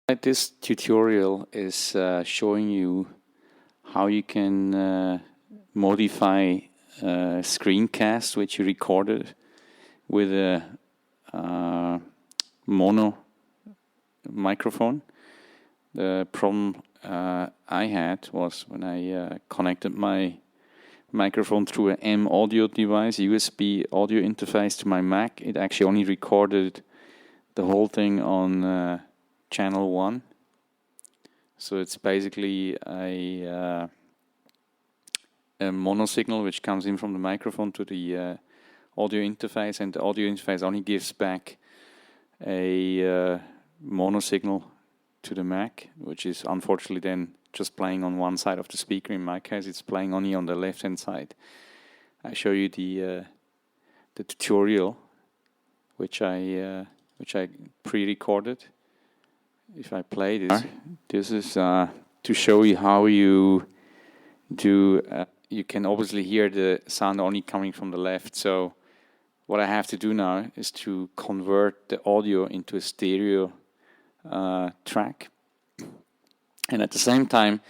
This tutorial is showing you how you can modify a screencast which you recorded with a mono microphone. The problem I had was when I connected my microphone through an M audio device, USB audio interface to my Mac. It actually only recorded the whole thing on channel 1. So it's basically a mono signal which comes in from the microphone to the audio interface, and the audio interface only gives back a mono signal to the Mac, which is unfortunately then just playing on one side of the speaker. In my case, it's playing only on the left-hand side. I show you the tutorial which I pre-recorded. If I play this, this is to show you how you do. You can obviously hear the sound only coming from the left. So what I have to do now is to convert the audio into a stereo track. And at the same time,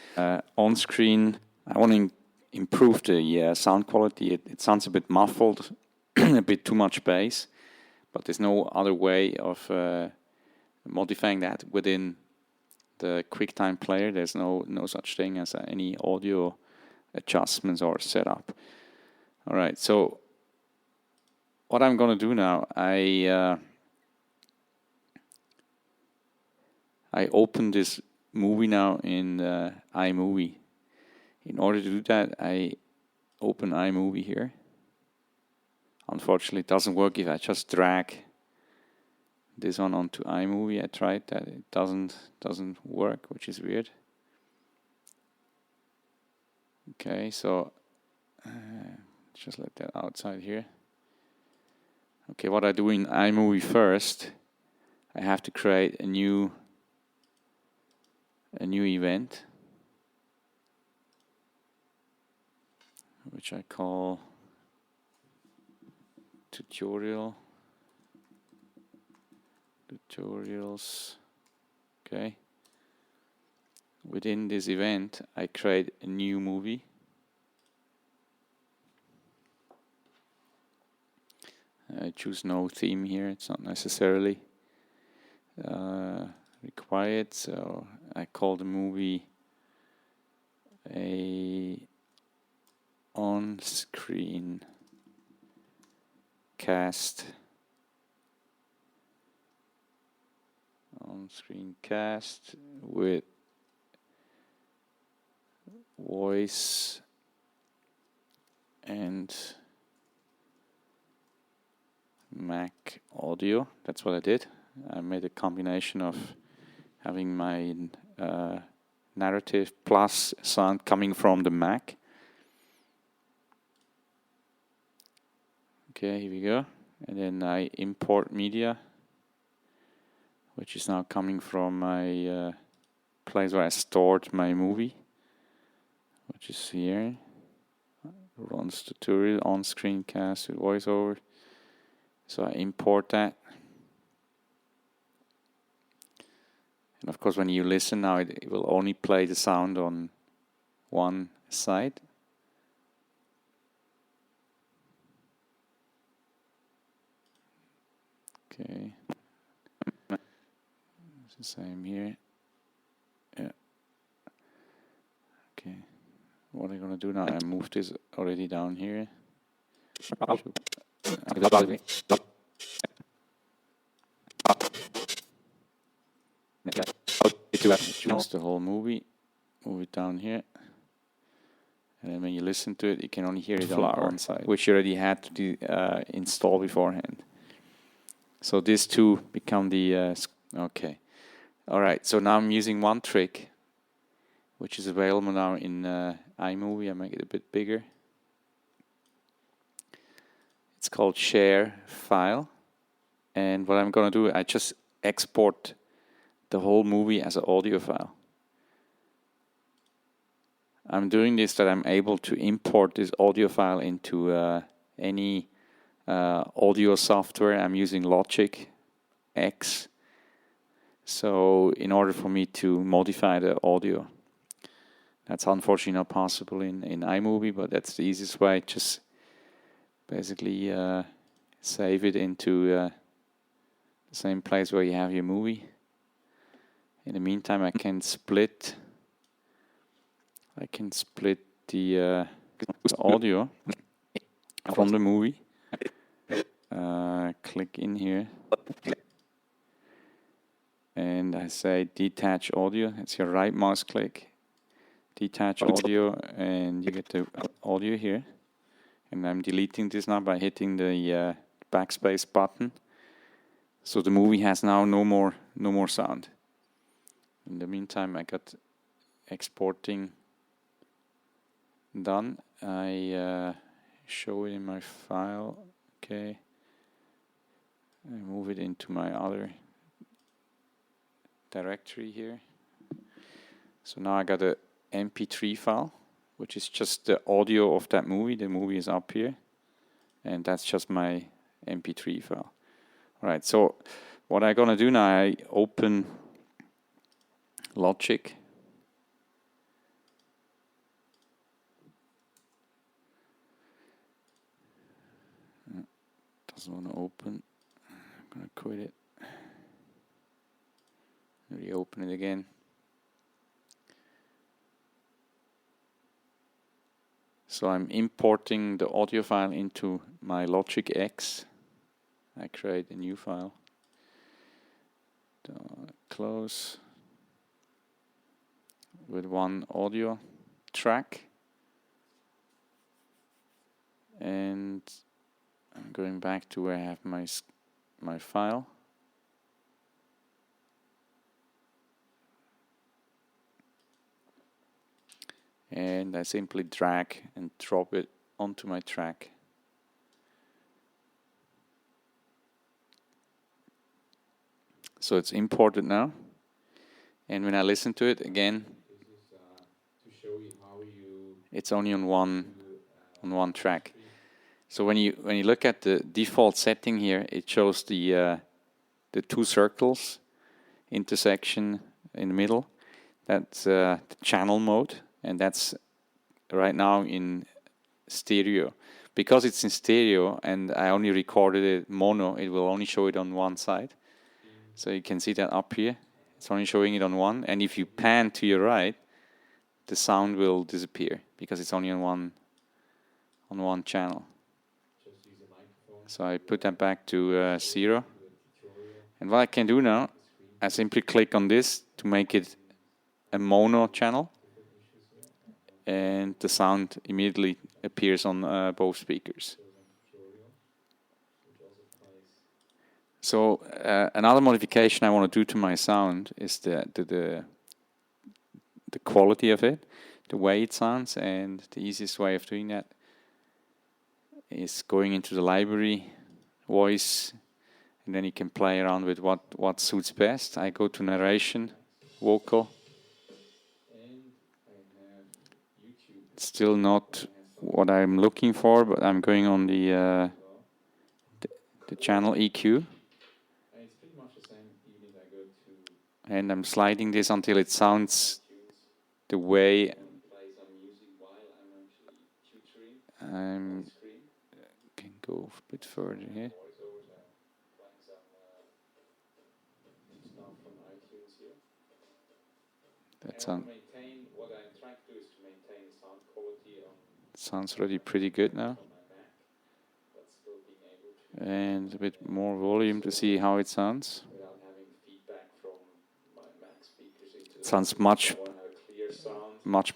on screen, I want to improve the sound quality. It sounds a bit muffled, a bit too much bass, but there's no other way of modifying that within the QuickTime player. There's no such thing as any audio adjustments or setup. All right, so what I'm going to do now, I open this movie now in iMovie. In order to do that, I open iMovie here. Unfortunately, it doesn't work if I just drag this one onto iMovie. I tried that; it doesn't work, which is weird. Okay, so just let that outside here. Okay, what I do in iMovie first, I have to create a new event, which I call tutorials. Okay. Within this event, I create a new movie. I choose no theme here. It's not necessarily required. So I call the movie a on-screen cast. On-screen cast with voice and Mac audio. That's what I did. I made a combination of having my narrative plus sound coming from the Mac. Okay, here we go. And then I import media, which is now coming from my place where I stored my movie, which is here. Runs tutorial on screen cast with voiceover. So I import that. And of course, when you listen now, it will only play the sound on one side. Okay. It's the same here. Yeah. Okay. What I'm going to do now, I move this already down here. Choose the whole movie, move it down here, and then when you listen to it, you can only hear it on one side, which you already had to install beforehand. So these two become the okay. All right. So now I'm using one trick, which is available now in iMovie. I make it a bit bigger. It's called Share File, and what I'm going to do, I just export the whole movie as an audio file. I'm doing this that I'm able to import this audio file into any audio software. I'm using Logic X. So in order for me to modify the audio, that's unfortunately not possible in iMovie, but that's the easiest way. Just basically save it into the same place where you have your movie. In the meantime, I can split the audio from the movie. Click in here. And I say detach audio. It's your right mouse click. Detach audio, and you get the audio here. And I'm deleting this now by hitting the backspace button. So the movie has now no more sound. In the meantime, I got exporting done. I show it in my file. Okay. I move it into my other directory here. So now I got a MP3 file, which is just the audio of that movie. The movie is up here, and that's just my MP3 file. All right, so what I'm gonna do now, I open Logic. Doesn't want to open. I'm gonna quit it. Reopen it again. So I'm importing the audio file into my Logic X. I create a new file. Close with one audio track. And I'm going back to where I have my file. And I simply drag and drop it onto my track. So it's imported now. And when I listen to it again, to show you how it's only on one track. So when you look at the default setting here, it shows the two circles intersection in the middle. That's the channel mode, and that's right now in stereo. Because it's in stereo and I only recorded it mono, it will only show it on one side. So you can see that up here. It's only showing it on one, and if you pan to your right, the sound will disappear because it's only on one channel. So I put that back to 0. And what I can do now, I simply click on this to make it a mono channel, and the sound immediately appears on both speakers. So another modification I want to do to my sound is the quality of it, the way it sounds, and the easiest way of doing that is going into the library, voice, and then you can play around with what suits best. I go to narration, vocal. Still not what I'm looking for, but I'm going on the channel EQ. And I'm sliding this until it sounds the way I can go a bit further here. That sounds already pretty good now. And a bit more volume to see how it sounds. It sounds much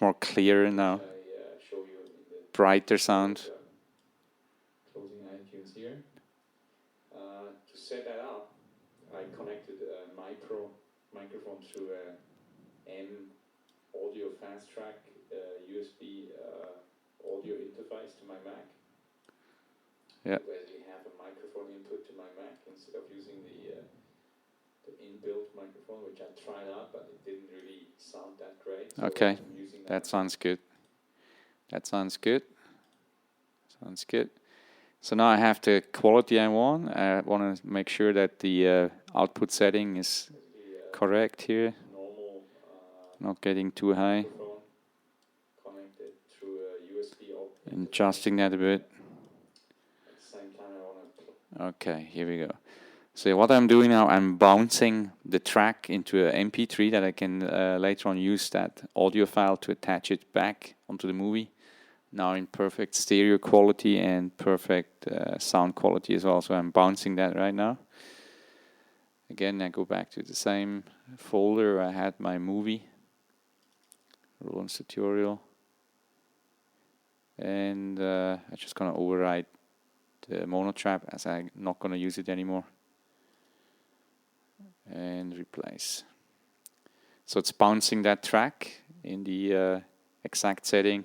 more clear now. Brighter sound. Closing iTunes here. To set that up, I connected a microphone through a M audio fast track USB audio interface to my Mac. Yeah. To basically have a microphone input to my Mac instead of using the inbuilt microphone, which I tried out, but it didn't really sound that great. So okay, that sounds good. Sounds good. So now I have the quality I want. I want to make sure that the output setting is correct here. Normal Not getting too high. microphone connected through a USB And adjusting that a bit. At the same time, I want to. Okay, here we go. So what I'm doing now, I'm bouncing the track into an MP3 that I can later on use that audio file to attach it back onto the movie. Now in perfect stereo quality and perfect sound quality as well. So I'm bouncing that right now. Again, I go back to the same folder I had my movie, Roland's tutorial. And I'm just going to override the mono trap as I'm not going to use it anymore. And replace. So it's bouncing that track in the exact setting.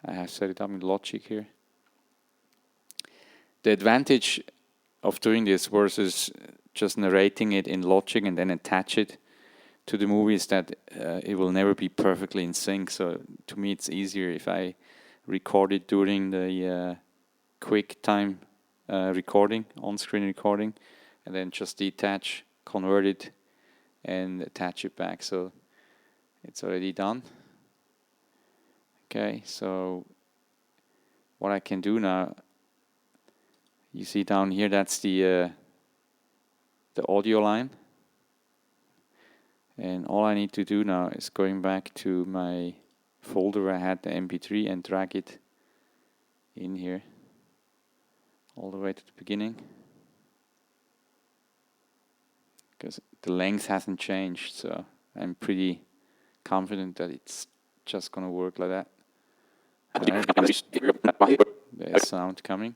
I have set it up in Logic here. The advantage of doing this versus just narrating it in Logic and then attach it to the movie is that it will never be perfectly in sync. So to me it's easier if I record it during the quick time recording, on-screen recording, and then just detach, convert it, and attach it back. So it's already done. Okay, so what I can do now, you see down here, that's the audio line. And all I need to do now is going back to my folder where I had the MP3 and drag it in here all the way to the beginning. Because the length hasn't changed, so I'm pretty confident that it's just going to work like that. Right. There's sound coming.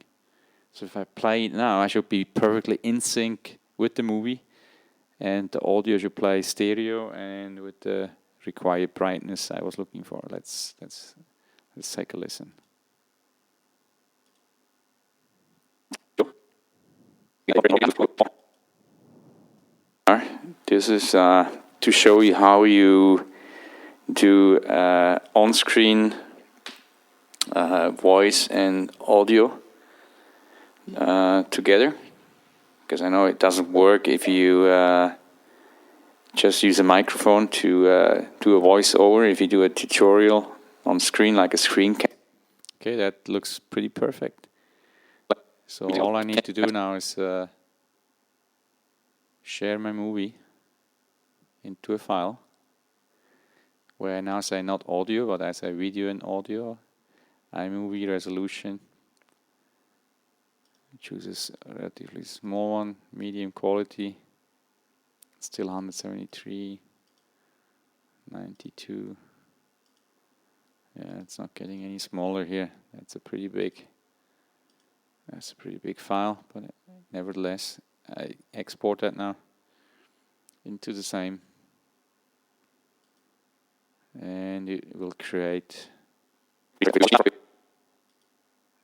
So if I play it now, I should be perfectly in sync with the movie, and the audio should play stereo and with the required brightness I was looking for. Let's take a listen. This is to show you how you do on-screen voice and audio together, because I know it doesn't work if you just use a microphone to do a voiceover. If you do a tutorial on screen like a screen cap. Okay, that looks pretty perfect. So all I need to do now is share my movie into a file where I now say not audio, but I say video and audio, iMovie resolution. Chooses a relatively small one, medium quality, still 173, 92. Yeah, it's not getting any smaller here. That's a pretty big file, but nevertheless, I export that now into the same, and it will create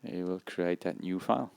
that new file.